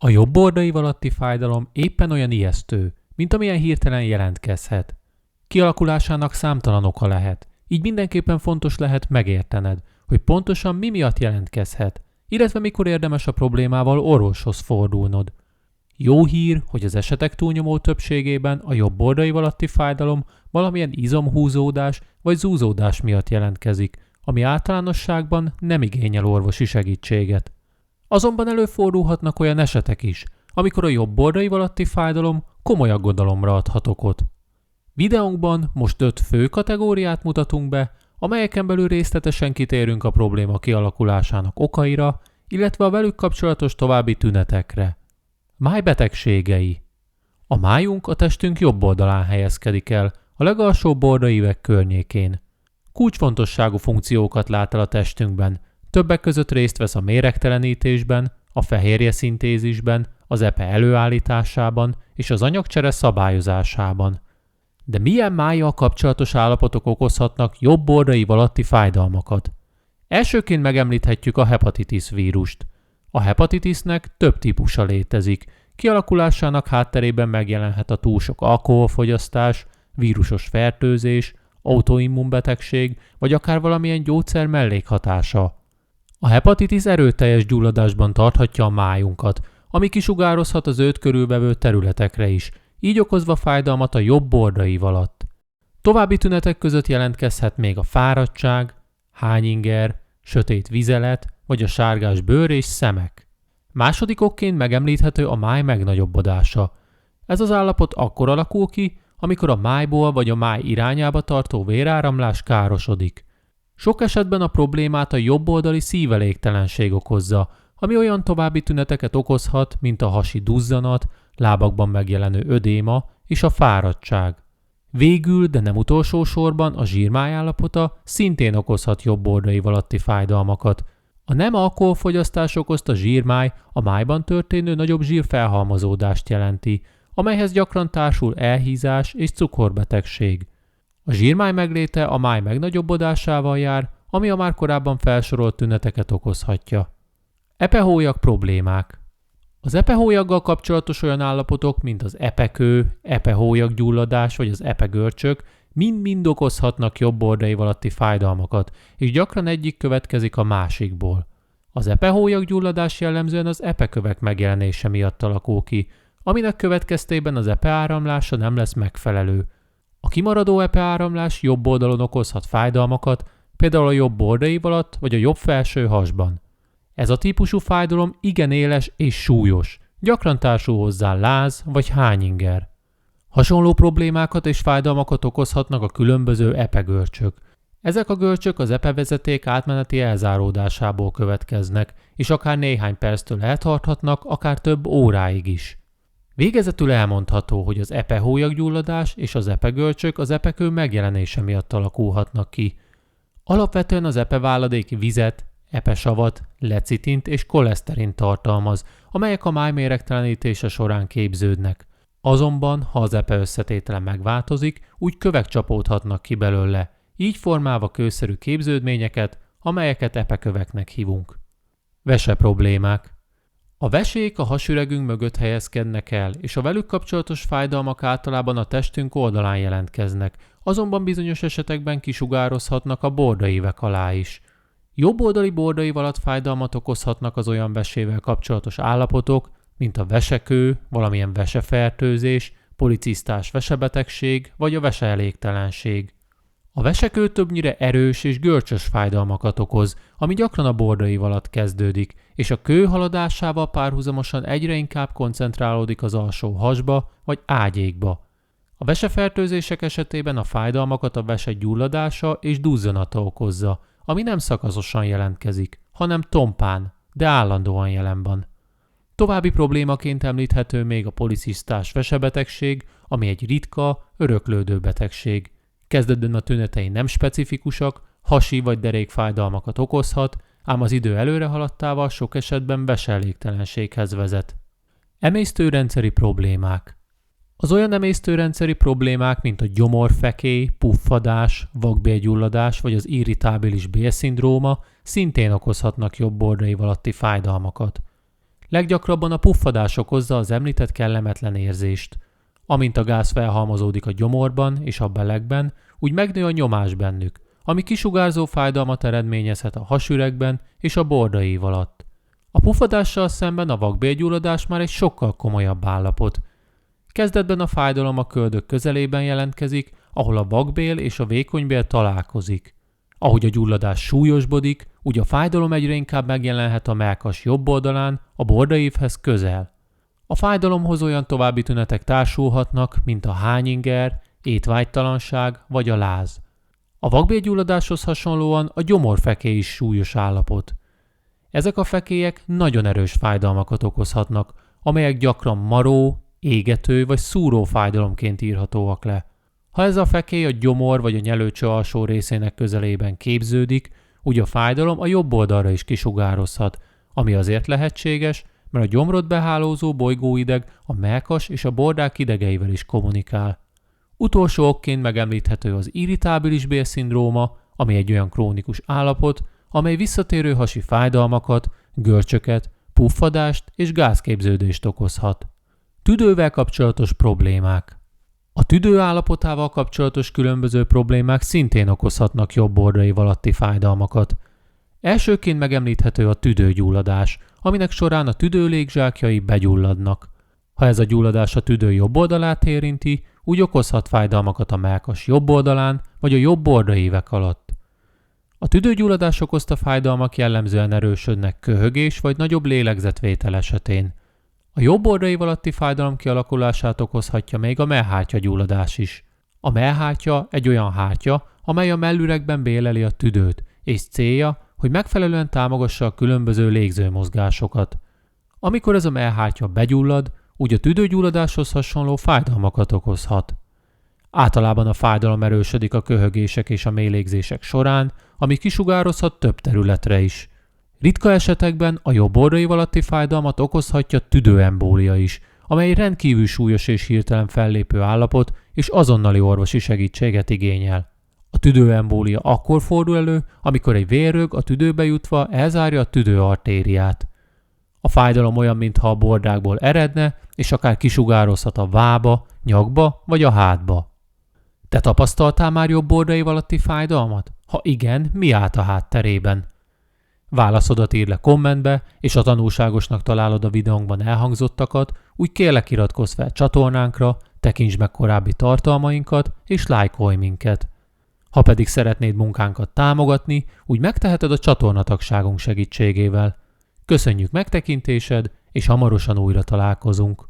A jobb bordaiv alatti fájdalom éppen olyan ijesztő, mint amilyen hirtelen jelentkezhet. Kialakulásának számtalan oka lehet, így mindenképpen fontos lehet megértened, hogy pontosan mi miatt jelentkezhet, illetve mikor érdemes a problémával orvoshoz fordulnod. Jó hír, hogy az esetek túlnyomó többségében a jobb bordaiv alatti fájdalom valamilyen izomhúzódás vagy zúzódás miatt jelentkezik, ami általánosságban nem igényel orvosi segítséget. Azonban előfordulhatnak olyan esetek is, amikor a jobb bordaiv alatti fájdalom komoly aggodalomra adhat okot. Videónkban most 5 fő kategóriát mutatunk be, amelyeken belül részletesen kitérünk a probléma kialakulásának okaira, illetve a velük kapcsolatos további tünetekre. Májbetegségei. A májunk a testünk jobb oldalán helyezkedik el, a legalsóbb bordaívek környékén. Kulcsfontosságú funkciókat lát el a testünkben, többek között részt vesz a méregtelenítésben, a fehérjeszintézisben, az epe előállításában és az anyagcsere szabályozásában. De milyen májjal kapcsolatos állapotok okozhatnak jobb bordaiv alatti fájdalmakat? Elsőként megemlíthetjük a hepatitis vírust. A hepatitisnek több típusa létezik. Kialakulásának hátterében megjelenhet a túl sok alkoholfogyasztás, vírusos fertőzés, autoimmunbetegség, vagy akár valamilyen gyógyszer mellékhatása. A hepatitis erőteljes gyulladásban tarthatja a májunkat, ami kisugározhat az őt körülvevő területekre is, így okozva fájdalmat a jobb bordaiv alatt. További tünetek között jelentkezhet még a fáradtság, hányinger, sötét vizelet, vagy a sárgás bőr és szemek. Második okként megemlíthető a máj megnagyobbodása. Ez az állapot akkor alakul ki, amikor a májból vagy a máj irányába tartó véráramlás károsodik. Sok esetben a problémát a jobboldali szívelégtelenség okozza, ami olyan további tüneteket okozhat, mint a hasi duzzanat, lábakban megjelenő ödéma és a fáradtság. Végül, de nem utolsó sorban a zsírmáj állapota szintén okozhat jobb bordaiv alatti fájdalmakat. A nem alkoholfogyasztás okozta zsírmáj a májban történő nagyobb zsírfelhalmozódást jelenti, amelyhez gyakran társul elhízás és cukorbetegség. A zsírmáj megléte a máj megnagyobbodásával jár, ami a már korábban felsorolt tüneteket okozhatja. Epehóllyag problémák. Az epehóllyaggal kapcsolatos olyan állapotok, mint az epekő, epehóllyaggyulladás vagy az epegörcsök mind-mind okozhatnak jobb bordaiv alatti fájdalmakat, és gyakran egyik következik a másikból. Az epehóllyaggyulladás jellemzően az epekövek megjelenése miatt alakul ki, aminek következtében az epeáramlása nem lesz megfelelő. A kimaradó epeáramlás jobb oldalon okozhat fájdalmakat, például a jobb bordaiv alatt vagy a jobb felső hasban. Ez a típusú fájdalom igen éles és súlyos, gyakran társul hozzá láz vagy hányinger. Hasonló problémákat és fájdalmakat okozhatnak a különböző epegörcsök. Ezek a görcsök az epevezeték átmeneti elzáródásából következnek, és akár néhány perctől eltarthatnak, akár több óráig is. Végezetül elmondható, hogy az epehóllyaggyulladás és az epegörcsök az epekő megjelenése miatt alakulhatnak ki. Alapvetően az epeváladék vizet, epesavat, lecitint és koleszterint tartalmaz, amelyek a máj méregtelenítése során képződnek. Azonban, ha az epe összetétele megváltozik, úgy kövek csapódhatnak ki belőle, így formálva kőszerű képződményeket, amelyeket epeköveknek hívunk. Vese problémák. A vesék a hasüregünk mögött helyezkednek el, és a velük kapcsolatos fájdalmak általában a testünk oldalán jelentkeznek, azonban bizonyos esetekben kisugározhatnak a bordaívek alá is. Jobb oldali bordaiv alatt fájdalmat okozhatnak az olyan vesével kapcsolatos állapotok, mint a vesekő, valamilyen vesefertőzés, policisztás vesebetegség vagy a veseelégtelenség. A vesekő többnyire erős és görcsös fájdalmakat okoz, ami gyakran a bordaiv alatt kezdődik, és a kő haladásával párhuzamosan egyre inkább koncentrálódik az alsó hasba vagy ágyékba. A vesefertőzések esetében a fájdalmakat a vese gyulladása és duzzanata okozza, ami nem szakaszosan jelentkezik, hanem tompán, de állandóan jelen van. További problémaként említhető még a policisztás vesebetegség, ami egy ritka, öröklődő betegség. Kezdetben a tünetei nem specifikusak, hasi vagy derékfájdalmakat okozhat, ám az idő előre haladtával sok esetben veseelégtelenséghez vezet. Emésztőrendszeri problémák. Az olyan emésztőrendszeri problémák, mint a gyomorfekély, puffadás, vakbélgyulladás vagy az irritábilis bélszindróma szintén okozhatnak jobb bordaiv alatti fájdalmakat. Leggyakrabban a puffadás okozza az említett kellemetlen érzést. Amint a gáz felhalmozódik a gyomorban és a belegben, úgy megnő a nyomás bennük, ami kisugárzó fájdalmat eredményezhet a hasüregben és a bordaív alatt. A puffadással szemben a vakbélgyulladás már egy sokkal komolyabb állapot. Kezdetben a fájdalom a köldök közelében jelentkezik, ahol a vakbél és a vékonybél találkozik. Ahogy a gyulladás súlyosbodik, úgy a fájdalom egyre inkább megjelenhet a mellkas jobb oldalán, a bordaívhez közel. A fájdalomhoz olyan további tünetek társulhatnak, mint a hányinger, étvágytalanság vagy a láz. A vakbélgyulladáshoz hasonlóan a gyomorfekély is súlyos állapot. Ezek a fekélyek nagyon erős fájdalmakat okozhatnak, amelyek gyakran maró, égető vagy szúró fájdalomként írhatóak le. Ha ez a fekély a gyomor vagy a nyelőcső alsó részének közelében képződik, úgy a fájdalom a jobb oldalra is kisugározhat, ami azért lehetséges, mert a gyomrot behálózó bolygóideg a mellkas és a bordák idegeivel is kommunikál. Utolsó okként megemlíthető az irritábilis bélszindróma, ami egy olyan krónikus állapot, amely visszatérő hasi fájdalmakat, görcsöket, puffadást és gázképződést okozhat. Tüdővel kapcsolatos problémák. A tüdő állapotával kapcsolatos különböző problémák szintén okozhatnak jobb bordaív alatti fájdalmakat. Elsőként megemlíthető a tüdőgyulladás, aminek során a tüdő légzsákjai begyulladnak. Ha ez a gyulladás a tüdő jobb oldalát érinti, úgy okozhat fájdalmakat a mellkas jobb oldalán vagy a jobb bordaívek alatt. A tüdőgyulladás okozta fájdalmak jellemzően erősödnek köhögés vagy nagyobb lélegzetvétel esetén. A jobb bordaív alatti fájdalom kialakulását okozhatja még a mellhártyagyulladás is. A mellhártya egy olyan hártya, amely a mellüregben béleli a tüdőt, és célja, hogy megfelelően támogassa a különböző légzőmozgásokat. Amikor ez a mellhártya begyullad, úgy a tüdőgyulladáshoz hasonló fájdalmakat okozhat. Általában a fájdalom erősödik a köhögések és a mélylégzések során, ami kisugározhat több területre is. Ritka esetekben a jobb bordaív alatti fájdalmat okozhatja tüdőembólia is, amely rendkívül súlyos és hirtelen fellépő állapot és azonnali orvosi segítséget igényel. A tüdőembólia akkor fordul elő, amikor egy vérrög a tüdőbe jutva elzárja a tüdőartériát. A fájdalom olyan, mintha a bordákból eredne, és akár kisugározhat a vába, nyakba vagy a hátba. Te tapasztaltál már jobb bordaív alatti fájdalmat? Ha igen, mi állt a hátterében? Válaszodat írd le kommentbe, és ha tanulságosnak találod a videónkban elhangzottakat, úgy kérlek iratkozz fel csatornánkra, tekintsd meg korábbi tartalmainkat, és lájkolj minket. Ha pedig szeretnéd munkánkat támogatni, úgy megteheted a csatornatagságunk segítségével. Köszönjük megtekintésed, és hamarosan újra találkozunk!